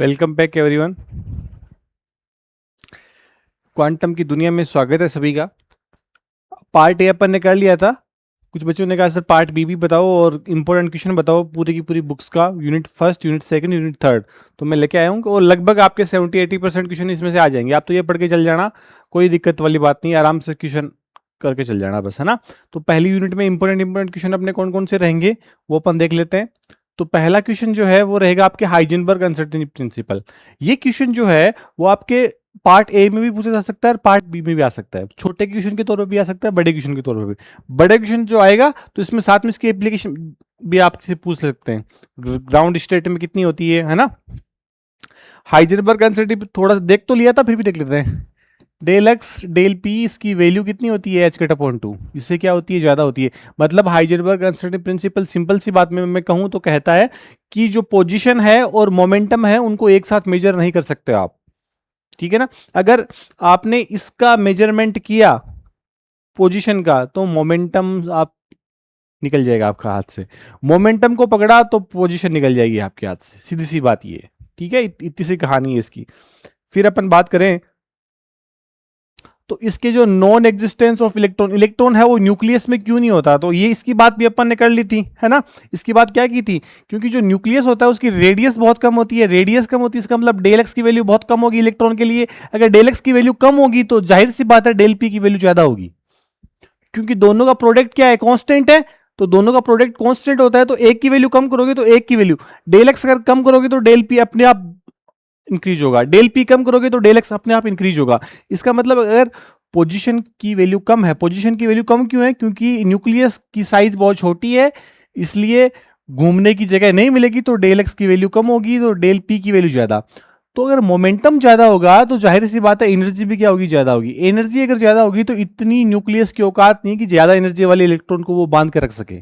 Welcome back everyone. Quantum की दुनिया में स्वागत है सभी का। पार्ट ए अपन ने कर लिया था। कुछ बच्चों ने कहा सर पार्ट बी भी बताओ और इम्पोर्टेंट क्वेश्चन बताओ पूरी की पूरी बुक्स का, unit first, unit second, unit third. तो मैं लेके आया हूँ और लगभग आपके 70-80% क्वेश्चन इसमें से आ जाएंगे। आप तो ये पढ़ के चल जाना, कोई दिक्कत वाली बात नहीं, आराम से क्वेश्चन करके चल जाना बस, है ना। तो पहली यूनिट में इंपॉर्टेंट क्वेश्चन अपने कौन कौन से रहेंगे वो अपन देख लेते हैं। तो पहला क्वेश्चन जो है वो रहेगा आपके हाइजेनबर्ग अनसर्टेनिटी प्रिंसिपल। ये क्वेश्चन जो है वो आपके पार्ट ए में भी पूछा जा सकता है और पार्ट बी में भी आ सकता है। छोटे क्वेश्चन के तौर पर भी आ सकता है, बड़े क्वेश्चन के तौर पर भी। बड़े क्वेश्चन जो आएगा तो इसमें साथ में इसकी एप्लीकेशन भी आपसे पूछ सकते हैं। ग्राउंड स्टेट में कितनी होती है ना। हाइजेनबर्ग अनसर्टेनिटी थोड़ा सा देख तो लिया था, फिर भी देख लेते हैं। डेल एक्स डेल पी इसकी वैल्यू कितनी होती है, h/2। इससे क्या होती है, ज्यादा होती है। मतलब हाइजेनबर्ग अनसर्टेनिटी प्रिंसिपल सिंपल सी बात में मैं कहूं तो कहता है कि जो पोजीशन है और मोमेंटम है उनको एक साथ मेजर नहीं कर सकते आप, ठीक है ना। अगर आपने इसका मेजरमेंट किया पोजीशन का तो मोमेंटम आप निकल जाएगा आपका हाथ से। मोमेंटम को पकड़ा तो पोजीशन निकल जाएगी आपके हाथ से, सीधी सी बात ये, ठीक है। इतनी सी कहानी है इसकी। फिर अपन बात करें तो इसके जो non existence of electron, electron है वो न्यूक्लियस में क्यों नहीं होता, तो ये इसकी बात भी अपन ने कर ली थी, है ना। इसकी बात क्या की थी, क्योंकि जो न्यूक्लियस होता है उसकी रेडियस बहुत कम होती है। रेडियस कम होती है इसका मतलब डेल एक्स की वैल्यू बहुत कम होगी इलेक्ट्रॉन के लिए। अगर डेल एक्स की वैल्यू कम होगी तो जाहिर सी बात है डेल पी की वैल्यू ज्यादा होगी, क्योंकि दोनों का प्रोडक्ट क्या है, कांस्टेंट है। तो दोनों का प्रोडक्ट कांस्टेंट होता है, तो एक की वैल्यू कम करोगे तो एक की वैल्यू, डेल एक्स अगर कम करोगे तो डेल पी अपने आप इंक्रीज होगा, डेल पी कम करोगे तो डेल एक्स अपने आप इंक्रीज होगा। इसका मतलब अगर पोजीशन की वैल्यू कम है, पोजीशन की वैल्यू कम क्यों है, क्योंकि न्यूक्लियस की साइज बहुत छोटी है, इसलिए घूमने की जगह नहीं मिलेगी, तो डेल एक्स की वैल्यू कम होगी तो डेल पी की वैल्यू ज्यादा। तो अगर मोमेंटम ज्यादा होगा तो जाहिर सी बात है एनर्जी भी क्या होगी, ज्यादा होगी। एनर्जी अगर ज्यादा होगी तो इतनी न्यूक्लियस की औकात नहीं कि ज्यादा एनर्जी वाले इलेक्ट्रॉन को वो बांध के रख सके,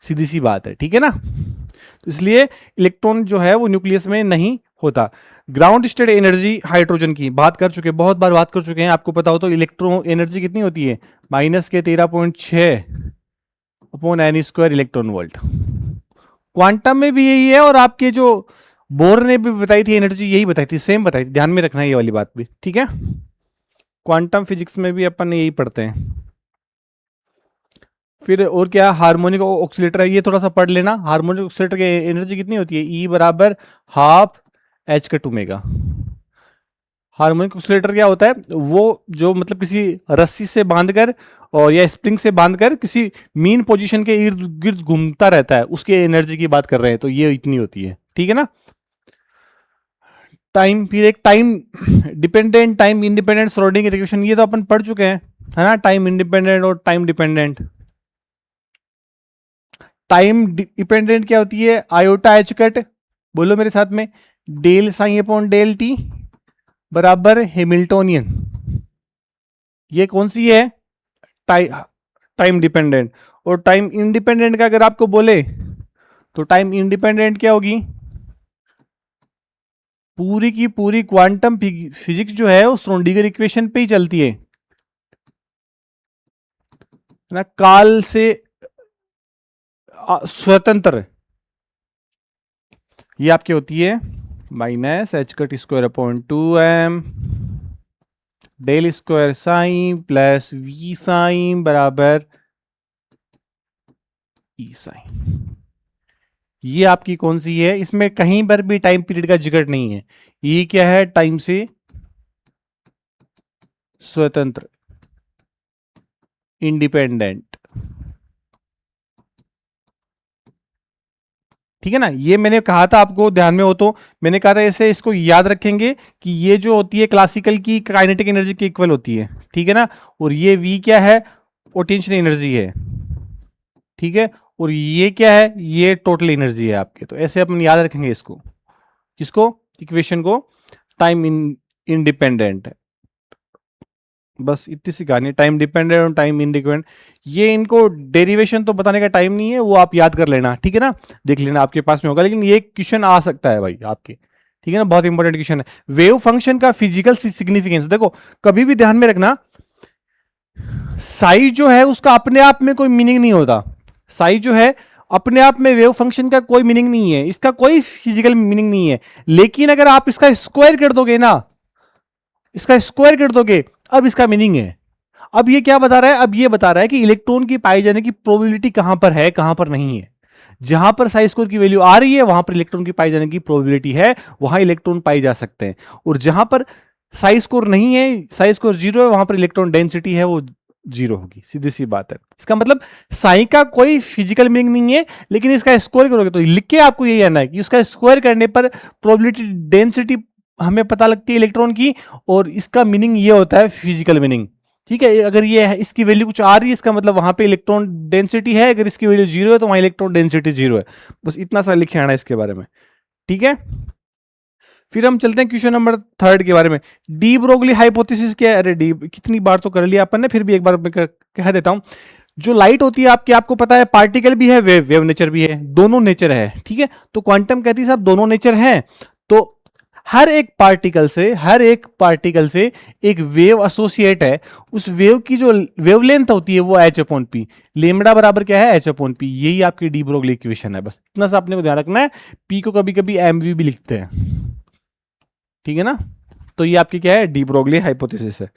सीधी सी बात है, ठीक है ना। तो इसलिए इलेक्ट्रॉन जो है वो न्यूक्लियस में नहीं होता। ग्राउंड स्टेट एनर्जी हाइड्रोजन की बात कर चुके हैं, बहुत बार बात कर चुके हैं। आपको पता हो तो इलेक्ट्रॉन एनर्जी कितनी होती है, -13.6 upon n² electron volt. Quantum में भी यही है और आपके जो बोर ने भी बताई थी एनर्जी यही बताई थी, सेम बताई थी, ध्यान में रखना ये वाली बात भी, ठीक है। क्वांटम फिजिक्स में भी अपन यही पढ़ते हैं। फिर और क्या, हार्मोनिक ऑक्सीलेटर है, ये थोड़ा सा पढ़ लेना। हार्मोनिक ऑक्सीलेटर की एनर्जी कितनी होती है, E बराबर हाफ h/2 हार्मोनिक ऑक्सीलेटर क्या होता है, वो जो मतलब किसी रस्सी से बांधकर और या स्प्रिंग से बांधकर किसी मीन पोजीशन के इर्द गिर्द घूमता रहता है, उसके एनर्जी की बात कर रहे हैं, तो ये इतनी होती है, ठीक है ना। टाइम, फिर एक time dependent time independent Schrodinger equation, ये तो अपन पढ़ चुके हैं, है ना। टाइम इंडिपेंडेंट और टाइम डिपेंडेंट। टाइम डिपेंडेंट क्या होती है, आयोटा एच कट, बोलो मेरे साथ में, del psi upon del t बराबर हैमिल्टोनियन। ये कौन सी है, टाइम डिपेंडेंट। और टाइम इंडिपेंडेंट का अगर आपको बोले तो टाइम इंडिपेंडेंट क्या होगी, पूरी की पूरी क्वांटम फिजिक्स जो है वो श्रोडिंगर इक्वेशन पे ही चलती है ना, काल से स्वतंत्र। ये आपकी होती है -h²/2m del square psi plus v psi बराबर e साइन। ये आपकी कौन सी है, इसमें कहीं पर भी टाइम पीरियड का जिक्र नहीं है। ये क्या है, टाइम से स्वतंत्र, इंडिपेंडेंट, ठीक है ना। ये मैंने कहा था आपको, ध्यान में हो तो, मैंने कहा था ऐसे इसको याद रखेंगे कि ये जो होती है क्लासिकल की काइनेटिक एनर्जी की इक्वल होती है, ठीक है ना। और ये v क्या है, पोटेंशियल एनर्जी है, ठीक है। और ये क्या है, ये टोटल एनर्जी है आपके। तो ऐसे अपन याद रखेंगे इसको, किसको, इक्वेशन को। टाइम इंडिपेंडेंट है, बस इतनी सी कहानी, टाइम डिपेंडेंट और टाइम इंडिपेंडेंट। ये इनको डेरिवेशन तो बताने का टाइम नहीं है, वो आप याद कर लेना, ठीक है ना। देख लेना आपके पास में होगा, लेकिन ये क्वेश्चन आ सकता है भाई आपके, ठीक है ना, बहुत इंपॉर्टेंट क्वेश्चन है। वेव फंक्शन का फिजिकल सिग्निफिकेंस देखो, कभी भी ध्यान में रखना, साइज जो है उसका अपने आप में कोई मीनिंग नहीं होता। साइज जो है अपने आप में वेव फंक्शन का कोई मीनिंग नहीं है, इसका कोई फिजिकल मीनिंग नहीं है। लेकिन अगर आप इसका स्क्वायर कर दोगे ना, इसका स्क्वायर कर दोगे, अब इसका मीनिंग है। अब ये क्या बता रहा है? अब ये बता रहा है कि इलेक्ट्रॉन की पाए जाने की प्रोबेबिलिटी कहां पर है, कहां पर नहीं है। जहां पर साई स्क्वायर की वैल्यू आ रही है वहां पर इलेक्ट्रॉन की पाए जाने की प्रोबेबिलिटी है, वहां इलेक्ट्रॉन पाए जा सकते हैं। और जहां पर साई स्कोर नहीं है, साई स्कोर 0 है, वहां पर इलेक्ट्रॉन डेंसिटी है वो 0 होगी। सीधी सी बात है। इसका मतलब साई का कोई फिजिकल मीनिंग नहीं है, लेकिन इसका स्क्वायर करोगे तो लिख के आपको यही आना है कि उसका स्क्वायर करने पर प्रोबेबिलिटी डेंसिटी हमें पता लगती है इलेक्ट्रॉन की, और इसका मीनिंग ये होता है फिजिकल मीनिंग। ठीक है, अगर ये है, इसकी वैल्यू कुछ आ रही है, इसका मतलब वहां पे इलेक्ट्रॉन डेंसिटी है, अगर इसकी वैल्यू 0 है तो वहां इलेक्ट्रॉन डेंसिटी 0 है। बस इतना सा लिखे आना इसके बारे में। ठीक है, फिर हम चलते हैं क्वेश्चन नंबर 3 के बारे में। डी ब्रोगली हाइपोथेसिस क्या है? अरे डी कितनी बार तो कर लिया अपन ने, फिर भी एक बार मैं कह देता हूं। जो लाइट होती है आपकी, आपको पता है पार्टिकल भी है, वेव नेचर भी है, दोनों नेचर है। ठीक है, तो क्वांटम कहती है साहब दोनों नेचर है। तो हर एक पार्टिकल से एक वेव एसोसिएट है। उस वेव की जो वेवलेंथ होती है वो h अपॉन पी, लेमडा बराबर क्या है? h upon P. यही आपकी डी ब्रोगली इक्वेशन है। बस इतना सा अपने को ध्यान रखना है। पी को कभी कभी एमवी भी लिखते हैं, ठीक है ना। तो ये आपकी क्या है? डी ब्रोगली हाइपोथेसिस है।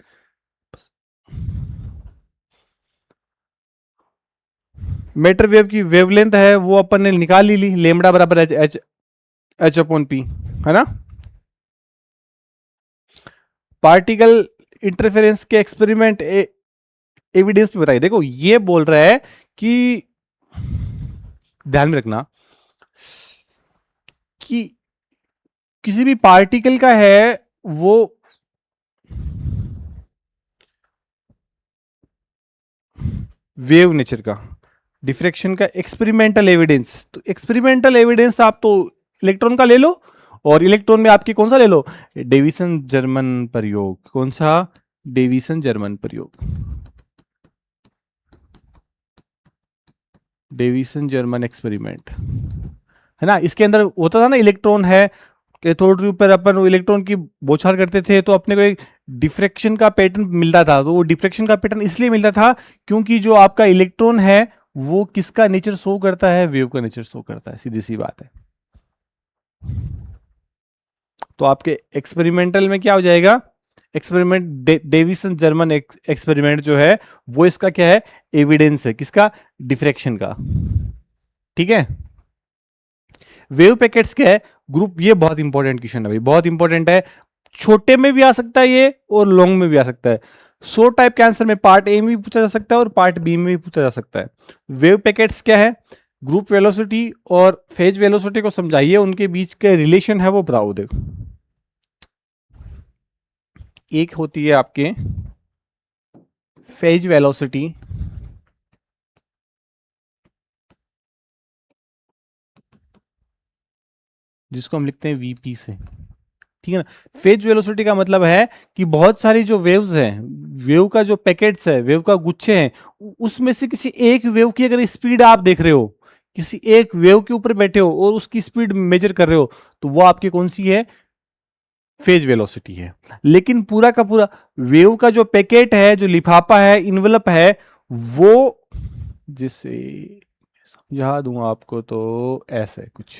मैटर वेव की वेवलेंथ है वो अपन ने निकाल ली, लेमडा बराबर एच अपॉन पी, है ना। पार्टिकल इंटरफेरेंस के एक्सपेरिमेंट एविडेंस में बताइए। देखो ये बोल रहा है कि ध्यान में रखना कि किसी भी पार्टिकल का है वो वेव नेचर का, डिफ्रैक्शन का एक्सपेरिमेंटल एविडेंस। तो एक्सपेरिमेंटल एविडेंस आप तो इलेक्ट्रॉन का ले लो, और इलेक्ट्रॉन में आपके कौन सा ले लो? डेविसन जर्मन प्रयोग। कौन सा? डेविसन जर्मन प्रयोग, डेविसन जर्मन एक्सपेरिमेंट, है ना। इसके अंदर होता था ना, इलेक्ट्रॉन है कैथोड ट्यूब पर, अपन वो इलेक्ट्रॉन की बौछार करते थे तो अपने को एक डिफ्रैक्शन का पैटर्न मिलता था। तो वो डिफ्रैक्शन का पैटर्न इसलिए मिलता था क्योंकि जो आपका इलेक्ट्रॉन है वो किसका नेचर शो करता है? वेव का नेचर शो करता है। सीधी सी बात है। तो आपके एक्सपेरिमेंटल में क्या हो जाएगा? एक्सपेरिमेंट डेविसन जर्मन एक्सपेरिमेंट जो है वो इसका क्या है? एविडेंस है। किसका? डिफ्रैक्शन का। ठीक है, वेव पैकेट्स क्या है? ग्रुप। ये बहुत इंपॉर्टेंट क्वेश्चन है भाई, बहुत इंपॉर्टेंट है। छोटे में भी आ सकता है ये, और लॉन्ग में भी आ सकता है। सो टाइप के आंसर में पार्ट ए में भी पूछा जा सकता है और पार्ट बी में भी पूछा जा सकता है। वेव पैकेट्स क्या है? ग्रुप वेलोसिटी और फेज वेलोसिटी को समझाइए, उनके बीच के रिलेशन है वो बताओ। देखो, एक होती है आपके फेज वेलोसिटी, जिसको हम लिखते हैं वीपी से। ठीक है ना। फेज वेलोसिटी का मतलब है कि बहुत सारी जो वेव्स हैं, वेव का जो पैकेट्स है, वेव का गुच्छे हैं, उसमें से किसी एक वेव की अगर स्पीड आप देख रहे हो, किसी एक वेव के ऊपर बैठे हो और उसकी स्पीड मेजर कर रहे हो, तो वो आपकी कौन सी है? फेज वेलोसिटी है। लेकिन पूरा का पूरा वेव का जो पैकेट है, जो लिफाफा है, इन्वेलप है, वो जिसे समझा दूं आपको तो ऐसे कुछ,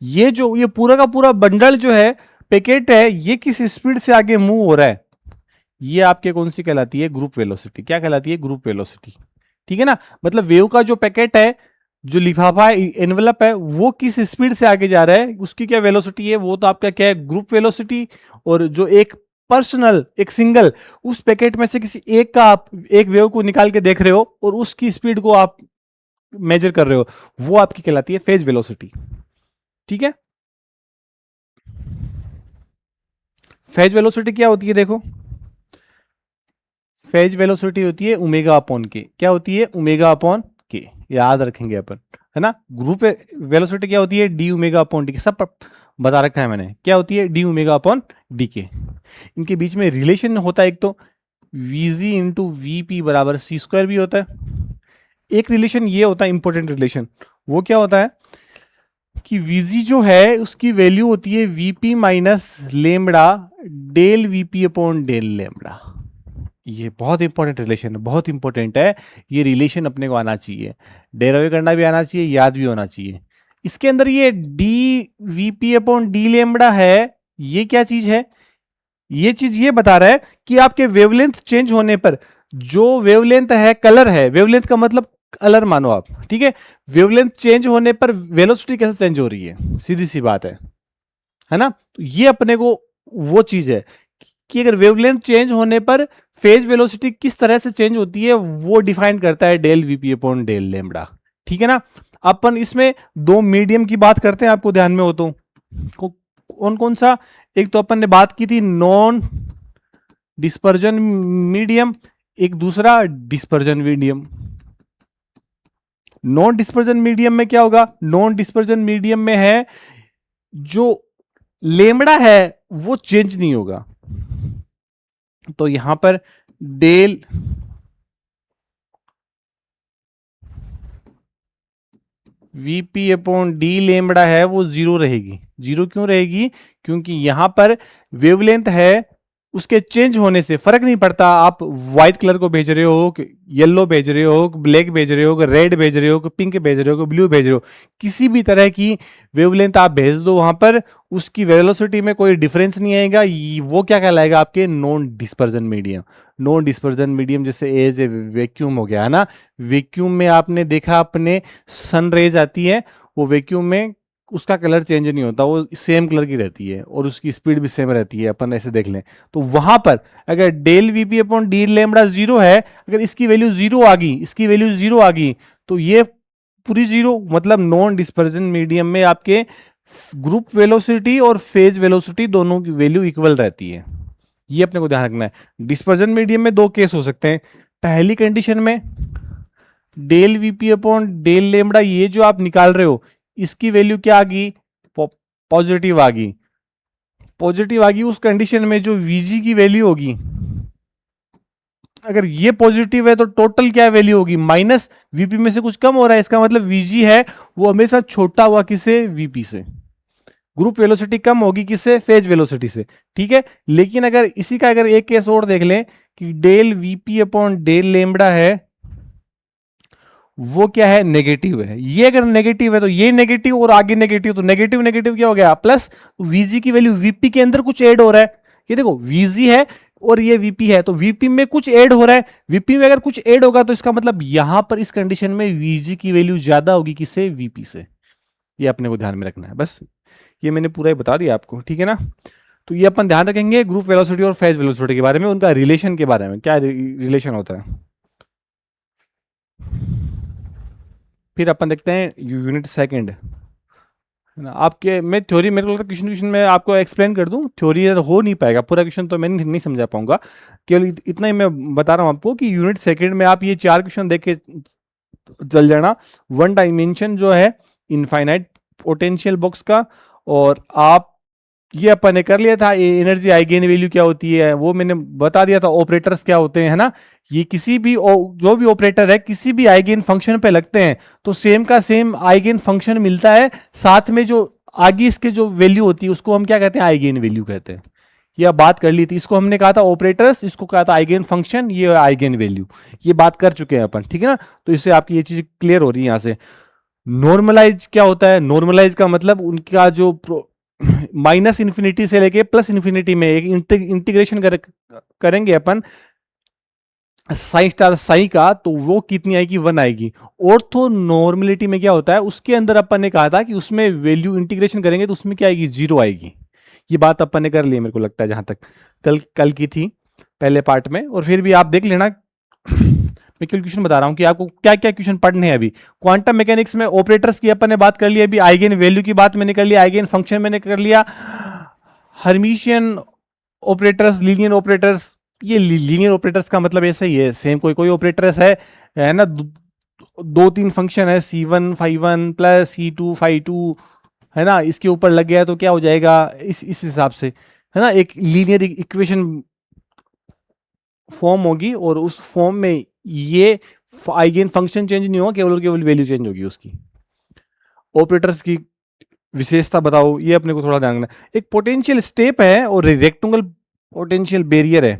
ये पूरा का पूरा बंडल जो है, पैकेट है, ये किस स्पीड से आगे मूव हो रहा है, ये आपके कौन सी कहलाती है? Group velocity. क्या कहलाती है? Group velocity. ठीक है ना। मतलब वेव का जो पैकेट है, जो लिफाफा है, एनवेलप है, वो किस स्पीड से आगे जा रहा है, उसकी क्या वेलोसिटी है? वो तो आपका क्या है? Group velocity. और जो एक पर्सनल, एक सिंगल, उस पैकेट में से किसी एक का आप एक वेव को निकाल के देख रहे हो और उसकी स्पीड को आप मेजर कर रहे हो, वो आपकी कहलाती है फेज वेलोसिटी। ठीक है। फेज वेलोसिटी क्या होती है? देखो, फेज वेलोसिटी होती है ओमेगा अपॉन के। क्या होती है? ओमेगा अपॉन के। याद रखेंगे अपन, है ना। ग्रुप वेलोसिटी क्या होती है? डी ओमेगा अपॉन डी के। सब बता रखा है मैंने। क्या होती है? डी ओमेगा अपॉन डी के। इनके बीच में रिलेशन होता है, एक तो वीजी इंटू वी बराबर सी स्क्वायर भी होता है। एक रिलेशन ये होता है इंपॉर्टेंट रिलेशन, वो क्या होता है कि वीजी जो है उसकी वैल्यू होती है VP minus lambda del VP upon del lambda. ये बहुत इंपॉर्टेंट रिलेशन है, बहुत इंपॉर्टेंट है। ये रिलेशन अपने को आना चाहिए, डेराइव करना भी आना चाहिए, याद भी होना चाहिए। इसके अंदर ये D VP upon d lambda है, ये क्या चीज है? ये चीज ये बता रहा है कि आपके वेवलेंथ चेंज होने पर जो वेवलेंथ है, कलर है, वेवलेंथ का मतलब कलर मानो आप, ठीक है। वेवलेंथ चेंज होने पर वेलोसिटी कैसे चेंज हो रही है, सीधी सी बात है ना। तो ये अपने को वो चीज है कि अगर वेवलेंथ चेंज होने पर फेज वेलोसिटी किस तरह से चेंज होती है, वो डिफाइन करता है del VP upon del lambda, ठीक है ना। अपन इसमें दो मीडियम की बात करते हैं, आपको ध्यान में हो तो कौन कौन सा? एक तो अपन ने बात की थी नॉन डिस्पर्जन मीडियम, एक दूसरा dispersion medium. Non dispersion medium में क्या होगा? नॉन डिस्पर्जन मीडियम में है जो लेमड़ा है वो चेंज नहीं होगा। तो यहां पर del VP upon d lambda है वो जीरो रहेगी। जीरो क्यों रहेगी? क्योंकि यहां पर वेवलेंथ है, उसके चेंज होने से फर्क नहीं पड़ता आप व्हाइट कलर को भेज रहे हो, येलो भेज रहे हो, ब्लैक भेज रहे हो, रेड भेज रहे हो, पिंक भेज रहे हो, ब्लू भेज रहे हो, किसी भी तरह की वेवलेंथ आप भेज दो वहां पर, उसकी वेलोसिटी में कोई डिफरेंस नहीं आएगा। वो क्या कहलाएगा? आपके non dispersion medium. Non dispersion medium जैसे एज ए वैक्यूम हो गया है ना। वैक्यूम में आपने देखा अपने सन रेज आती है, वो वैक्यूम में उसका कलर चेंज नहीं होता, वो सेम कलर की रहती है और उसकी स्पीड भी सेम रहती है। अपन ऐसे देख लें तो वहां पर अगर del VP upon d lambda zero है, अगर इसकी वैल्यू जीरो आ गई, इसकी वैल्यू जीरो आ गई, तो ये पूरी जीरो, मतलब नॉन डिस्पर्जन मीडियम में आपके ग्रुप वेलोसिटी और फेज वेलोसिटी दोनों की वैल्यू इक्वल रहती है। ये अपने को ध्यान रखना है। डिस्पर्जन मीडियम में दो केस हो सकते हैं। पहली कंडीशन में del VP upon del lambda, ये जो आप निकाल रहे हो, इसकी वैल्यू क्या आ गई? पॉजिटिव आ गई। पॉजिटिव आ गई उस कंडीशन में जो वीजी की वैल्यू होगी, अगर ये पॉजिटिव है तो टोटल क्या वैल्यू होगी? माइनस वीपी में से कुछ कम हो रहा है, इसका मतलब वीजी है वो हमेशा छोटा हुआ किससे? वीपी से। ग्रुप वेलोसिटी कम होगी किससे? फेज वेलोसिटी से, ठीक है। लेकिन अगर इसी का अगर एक केस और देख लें कि del VP upon del lambda है, वो क्या है? नेगेटिव है। ये अगर नेगेटिव है तो ये नेगेटिव और आगे नेगेटिव, तो नेगेटिव नेगेटिव क्या हो गया? प्लस। वीजी की वैल्यू वीपी के अंदर कुछ ऐड हो रहा है, ये देखो वीजी है और ये वीपी है, तो वीपी में कुछ ऐड हो रहा है। वीपी में अगर कुछ ऐड होगा तो इसका मतलब यहां पर इस कंडीशन में वीजी की वैल्यू ज्यादा होगी किससे? वीपी से। ये अपने को ध्यान में रखना है बस। ये मैंने पूरा ही बता दिया आपको, ठीक है ना। तो ये अपन ध्यान रखेंगे ग्रुप वेलोसिटी और फेज वेलोसिटी के बारे में, उनका रिलेशन के बारे में, क्या रिलेशन होता है। फिर अपन देखते हैं यूनिट सेकंड, है ना। आपके मैं थ्योरी, मेरे को लगता है क्वेश्चन क्वेश्चन में आपको एक्सप्लेन कर दूं, थ्योरी हो नहीं पाएगा, पूरा क्वेश्चन तो मैं नहीं समझा पाऊंगा। केवल इतना ही मैं बता रहा हूं आपको कि यूनिट सेकंड में आप ये चार क्वेश्चन देख के चल जाना। वन डायमेंशन जो है इनफाइनाइट पोटेंशियल बॉक्स का, और आप ये अपन ने कर लिया था एनर्जी आइगेन वैल्यू क्या होती है, वो मैंने बता दिया था। ऑपरेटर्स क्या होते हैं, है ना। ये किसी भी जो भी ऑपरेटर है किसी भी आइगेन फंक्शन पे लगते हैं तो सेम का सेम आइगेन फंक्शन मिलता है, साथ में जो आगे इसके जो वैल्यू होती है उसको हम क्या कहते हैं? आइगेन वैल्यू कहते हैं। ये बात कर ली थी, इसको हमने कहा था ऑपरेटर्स, इसको कहा था आइगेन फंक्शन, ये आइगेन वैल्यू। ये बात कर चुके हैं अपन, ठीक है ना। तो इससे आपकी ये चीज क्लियर हो रही है यहां से। नॉर्मलाइज क्या होता है? नॉर्मलाइज का मतलब उनका जो माइनस इन्फिनिटी से लेके प्लस इन्फिनिटी में एक इंटीग्रेशन करेंगे अपन साई स्टार साई का, तो वो कितनी आएगी? 1 आएगी। ऑर्थो नॉर्मलिटी में क्या होता है? उसके अंदर अपन ने कहा था कि उसमें वैल्यू इंटीग्रेशन करेंगे तो उसमें क्या आएगी? 0 आएगी। ये बात अपन ने कर ली, मेरे को लगता है, जहां तक कल की थी पहले पार्ट में। और फिर भी आप देख लेना, मैं क्वेश्चन बता रहा हूं कि आपको क्या क्या क्वेश्चन पढ़ने हैं अभी। क्वांटम मैकेनिक्स में ऑपरेटर्स की अपन ने बात कर ली, अभी आइगेन वैल्यू की बात मैंने कर लिया, आइगेन फंक्शन मैंने कर लिया, हर्मिशियन ऑपरेटर्स, लीनियर ऑपरेटर्स। ये लीनियर ऑपरेटर्स का मतलब ऐसा ही है, सेम कोई कोई ऑपरेटर्स है ना, दो तीन फंक्शन है, C1 φ1 प्लस C2 φ2, है ना, इसके ऊपर लग गया तो क्या हो जाएगा इस हिसाब से, है ना। एक लीनियर इक्वेशन फॉर्म होगी और उस फॉर्म में ये आइगेन फंक्शन चेंज नहीं होगा, केवल और केवल वैल्यू चेंज होगी उसकी। ऑपरेटर्स की विशेषता बताओ, ये अपने को थोड़ा ध्यान रखना। एक पोटेंशियल स्टेप है और रेक्टेंगल पोटेंशियल बैरियर है।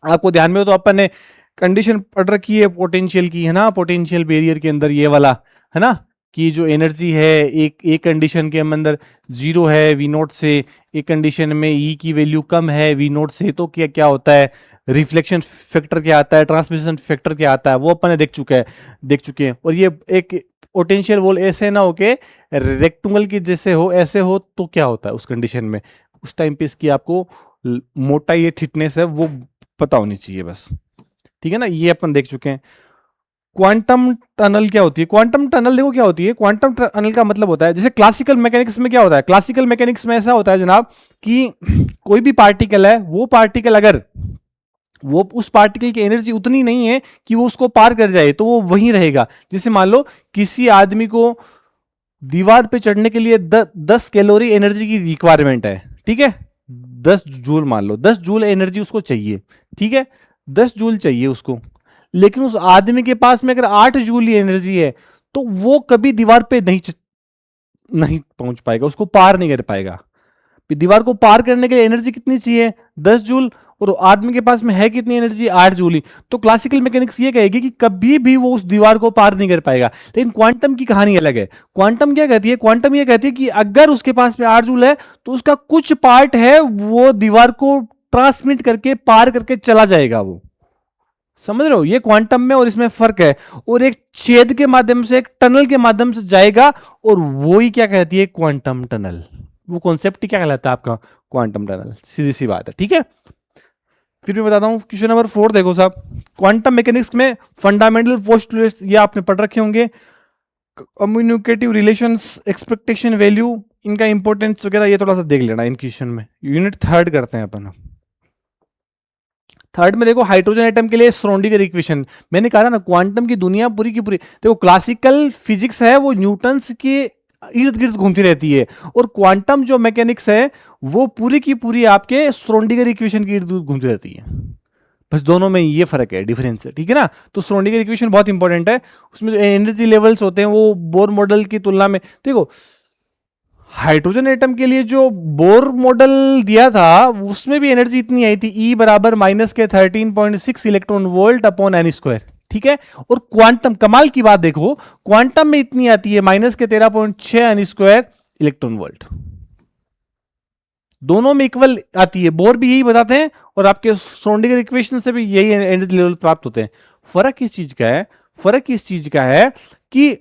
आपको ध्यान में हो तो अपन ने कंडीशन पढ़ रखी है पोटेंशियल की, है ना, पोटेंशियल बैरियर के अंदर ये वाला, है ना, कि जो एनर्जी है एक कंडीशन के अंदर जीरो है वी नोट से, एक कंडीशन में ई की वैल्यू कम है वी नोट से, तो क्या क्या होता है, रिफ्लेक्शन फैक्टर क्या आता है, ट्रांसमिशन फैक्टर क्या आता है, वो अपन ने देख चुके हैं। और ये एक पोटेंशियल वोल ऐसे ना हो के रेक्टेंगल की जैसे हो, ऐसे हो तो क्या होता है उस कंडीशन में, उस टाइम पे इसकी आपको मोटाई थिकनेस है वो पता होनी चाहिए बस, ठीक है ना, ये अपन देख चुके हैं। क्वांटम टनल क्या होती है? क्वांटम टनल देखो क्या होती है, क्वांटम टनल का मतलब होता है जैसे क्लासिकल मैकेनिक्स में क्या होता है, क्लासिकल मैकेनिक्स में ऐसा होता है जनाब कि कोई भी पार्टिकल है, वो पार्टिकल अगर वो उस पार्टिकल की एनर्जी उतनी नहीं है कि वो उसको पार कर जाए तो वो वहीं रहेगा। जैसे मान लो किसी आदमी को दीवार पे चढ़ने के लिए 10 कैलोरी एनर्जी की रिक्वायरमेंट है, ठीक है, 10 जूल मान लो, 10 जूल एनर्जी उसको चाहिए, ठीक है, 10 जूल चाहिए उसको, लेकिन उस आदमी के पास में अगर 8 जूल की एनर्जी है तो वो कभी दीवार पे नहीं पहुंच पाएगा, उसको पार नहीं कर पाएगा। दीवार को पार करने के लिए एनर्जी कितनी चाहिए, 10 जूल, और आदमी के पास में है कितनी एनर्जी, 8 जूल ही। तो क्लासिकल मैकेनिक्स ये कहेगी कि कभी भी वो उस दीवार को पार नहीं कर पाएगा। लेकिन क्वांटम की कहानी अलग है। क्वांटम क्या कहती है, क्वांटम ये कहती है कि अगर उसके पास में 8 जूल है तो उसका कुछ पार्ट है वो दीवार को ट्रांसमिट करके पार करके चला जाएगा। वो समझ रहे हो, ये क्वांटम में और इसमें फर्क है। और एक छेद के माध्यम से, एक टनल के माध्यम से जाएगा, और वो ही क्या कहती है, क्वांटम टनल। वो कॉन्सेप्ट क्या कहलाता है आपका, क्वांटम टनल, सीधी सी बात है, ठीक है। फिर मैं बताता हूं क्वेश्चन नंबर 4 देखो साहब, क्वांटम मैकेनिक्स में फंडामेंटल पोस्टुलेट्स ये आपने पढ़ रखे होंगे, कम्युनिकेटिव रिलेशंस, एक्सपेक्टेशन वैल्यू, इनका इंपॉर्टेंस वगैरह ये थोड़ा सा देख लेना इन क्वेश्चन में। यूनिट 3 करते हैं अपन। 3 में देखो हाइड्रोजन एटम के लिए श्रोडिंगर इक्वेशन, मैंने कहा था ना क्वांटम की दुनिया पूरी की पूरी, देखो क्लासिकल फिजिक्स है वो न्यूटन्स के इर्द गिर्द घूमती रहती है, और क्वांटम जो मैकेनिक्स है वो पूरी की पूरी आपके श्रोडिंगर इक्वेशन के इर्द गिर्द घूमती रहती है। बस दोनों में ये फर्क है, डिफरेंस है, ठीक है ना। तो श्रोडिंगर इक्वेशन बहुत इंपॉर्टेंट है, उसमें जो एनर्जी लेवल्स होते हैं वो बोर मॉडल की तुलना में, देखो हाइड्रोजन एटम के लिए जो बोर मॉडल दिया था उसमें भी एनर्जी इतनी आई थी, ई बराबर -13.6 electron volt upon n square, ठीक है। और क्वांटम, कमाल की बात देखो, क्वांटम में इतनी आती है -13.6 एन स्क्वायर इलेक्ट्रॉन वोल्ट, दोनों में इक्वल आती है। बोर भी यही बताते हैं और आपके श्रोडिंगर इक्वेशन से भी यही एनर्जी लेवल प्राप्त होते हैं। फर्क किस चीज का है, फर्क इस चीज का है कि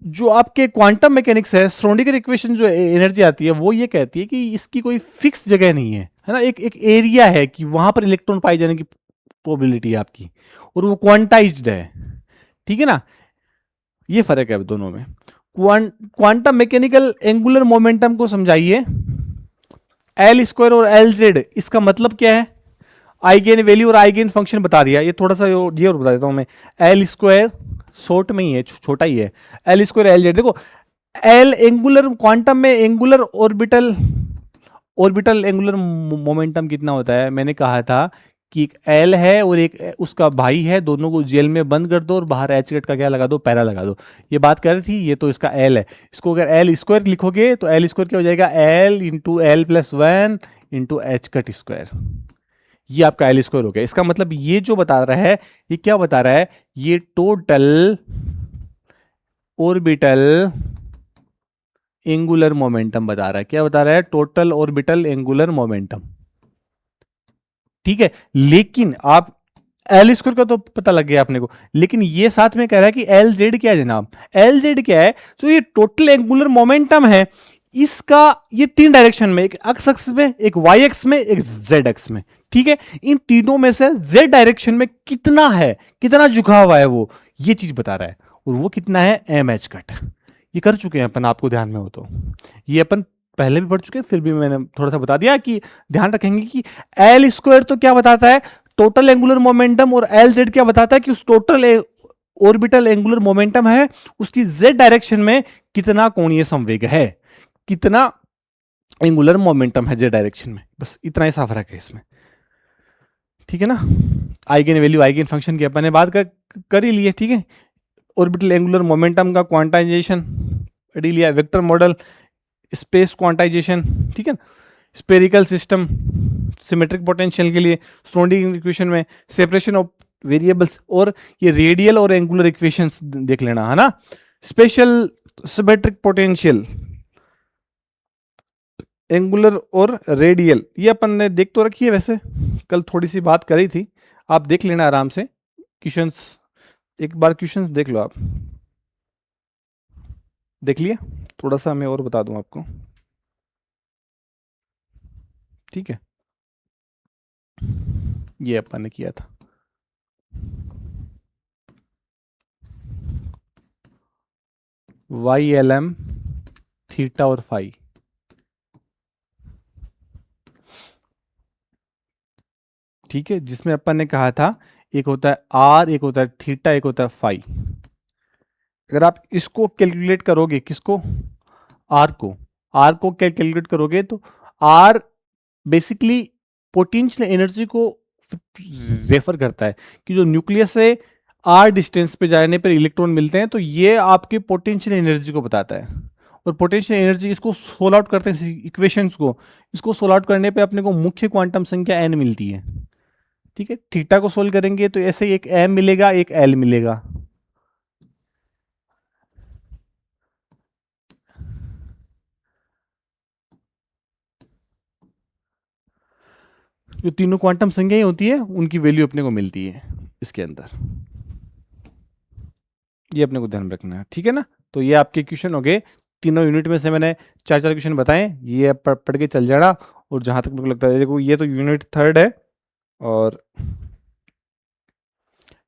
जो आपके क्वांटम मैकेनिक्स है, श्रोडिंगर इक्वेशन जो एनर्जी आती है वो ये कहती है कि इसकी कोई फिक्स जगह नहीं है ना, एक एक एरिया है कि वहां पर इलेक्ट्रॉन पाए जाने की प्रोबेबिलिटी है आपकी, और वो क्वांटाइज्ड है, ठीक है ना। ये फर्क है दोनों में। क्वांटम मैकेनिकल एंगुलर मोमेंटम को समझाइए, एल स्क्वायर और एल जेड, इसका मतलब क्या है, आइगेन वैल्यू और आइगेन फंक्शन बता दिया। ये थोड़ा सा ये और बता देता हूं मैं, एल स्क्वायर शॉर्ट में ही है, छोटा ही है, एल स्क्वायर एल जेड। देखो एल एंगुलर, क्वांटम में angular orbital, orbital angular momentum कितना होता है, मैंने कहा था कि एक एल है और एक उसका भाई है, दोनों को जेल में बंद कर दो और बाहर एच कट का क्या लगा दो, पैरा लगा दो। ये बात कर रही थी, ये तो इसका एल है। इसको अगर एल स्क्वायर लिखोगे तो एल स्क्वायर क्या हो जाएगा, L into L plus 1 into H cut square, ये आपका एल स्क्वायर हो गया। इसका मतलब ये जो बता रहा है, ये क्या बता रहा है, ये टोटल ऑर्बिटल एंगुलर मोमेंटम बता रहा है। क्या बता रहा है, टोटल ऑर्बिटल एंगुलर मोमेंटम, ठीक है। लेकिन आप एल स्क्वायर का तो पता लग गया अपने को, लेकिन ये साथ में कह रहा है कि एल जेड क्या है जनाब, एल जेड क्या है, तो ये टोटल एंगुलर मोमेंटम है इसका, ये 3 डायरेक्शन में, एक एक्स एक्स में, एक वाई एक्स में, एक जेड एक्स में, ठीक है। इन तीनों में से जेड डायरेक्शन में कितना है, कितना झुका हुआ है वो, ये चीज बता रहा है। और वो कितना है, एम एच कट। ये कर चुके हैं अपन, आपको ध्यान में हो तो, ये अपन पहले भी पढ़ चुके हैं, फिर भी मैंने थोड़ा सा बता दिया कि ध्यान रखेंगे कि एल स्क्वायर तो क्या बताता है, टोटल एंगुलर मोमेंटम, और एल जेड क्या बताता है कि उस टोटल ऑर्बिटल एंगुलर मोमेंटम है उसकी जेड डायरेक्शन में कितना कोणीय संवेग है, कितना एंगुलर मोमेंटम है जेड डायरेक्शन में। बस इतना ही सा फर्क है इसमें, ठीक है ना। आइगेन वैल्यू, आइगेन फंक्शन की अपन ने बात कर ही ली है, ठीक है। ऑर्बिटल एंगुलर मोमेंटम का क्वांटाइजेशन पढ़ लिया, वेक्टर मॉडल, स्पेस क्वांटाइजेशन, ठीक है। स्पेरिकल सिस्टम सिमेट्रिक पोटेंशियल के लिए श्रोडिंगर इक्वेशन में सेपरेशन ऑफ वेरिएबल्स, और ये रेडियल और एंगुलर इक्वेशंस देख लेना है ना। स्पेशल सिमेट्रिक पोटेंशियल एंगुलर और रेडियल ये अपन ने देख तो रखी है, वैसे कल थोड़ी सी बात करी थी, आप देख लेना आराम से क्वेश्चंस, एक बार क्वेश्चंस देख लो आप। देख लिया? थोड़ा सा मैं और बता दूं आपको, ठीक है। ये अपन ने किया था, वाई एल एम थीटा और फाई, ठीक है, जिसमें अपन ने कहा था एक होता है आर, एक होता है थीटा, एक होता है फाई। अगर आप इसको कैलकुलेट करोगे, किसको? आर को कैलकुलेट करोगे तो आर बेसिकली पोटेंशियल एनर्जी को रेफर करता है कि जो न्यूक्लियस से आर डिस्टेंस पे जाने पर इलेक्ट्रॉन मिलते हैं, तो ये आपके पोटेंशियल एनर्जी को बताता है। और पोटेंशियल एनर्जी इसको सोल्व आउट करते हैं इक्वेशंस को, इसको सोल्व आउट करने पे अपने को मुख्य क्वांटम संख्या एन मिलती है, ठीक है। थीटा को सोल्व करेंगे तो ऐसे एक एम मिलेगा, एक एल मिलेगा। जो तीनों क्वांटम संख्याएं होती है उनकी वैल्यू अपने को मिलती है इसके अंदर, ये अपने को ध्यान रखना है, ठीक है ना। तो ये आपके क्वेश्चन हो गए, तीनों यूनिट में से मैंने चार चार क्वेश्चन बताए, ये आप पढ़ के चल जाना। और जहां तक मेरे को लगता है, देखो ये तो यूनिट थर्ड है और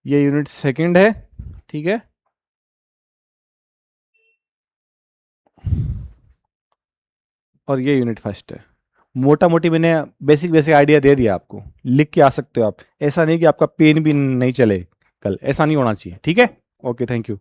ये यूनिट सेकंड है, ठीक है। और ये यूनिट फर्स्ट है। मोटा मोटी मैंने बेसिक बेसिक आइडिया दे दिया आपको, लिख के आ सकते हो आप, ऐसा नहीं कि आपका पेन भी नहीं चले कल, ऐसा नहीं होना चाहिए, ठीक है। Okay, thank you.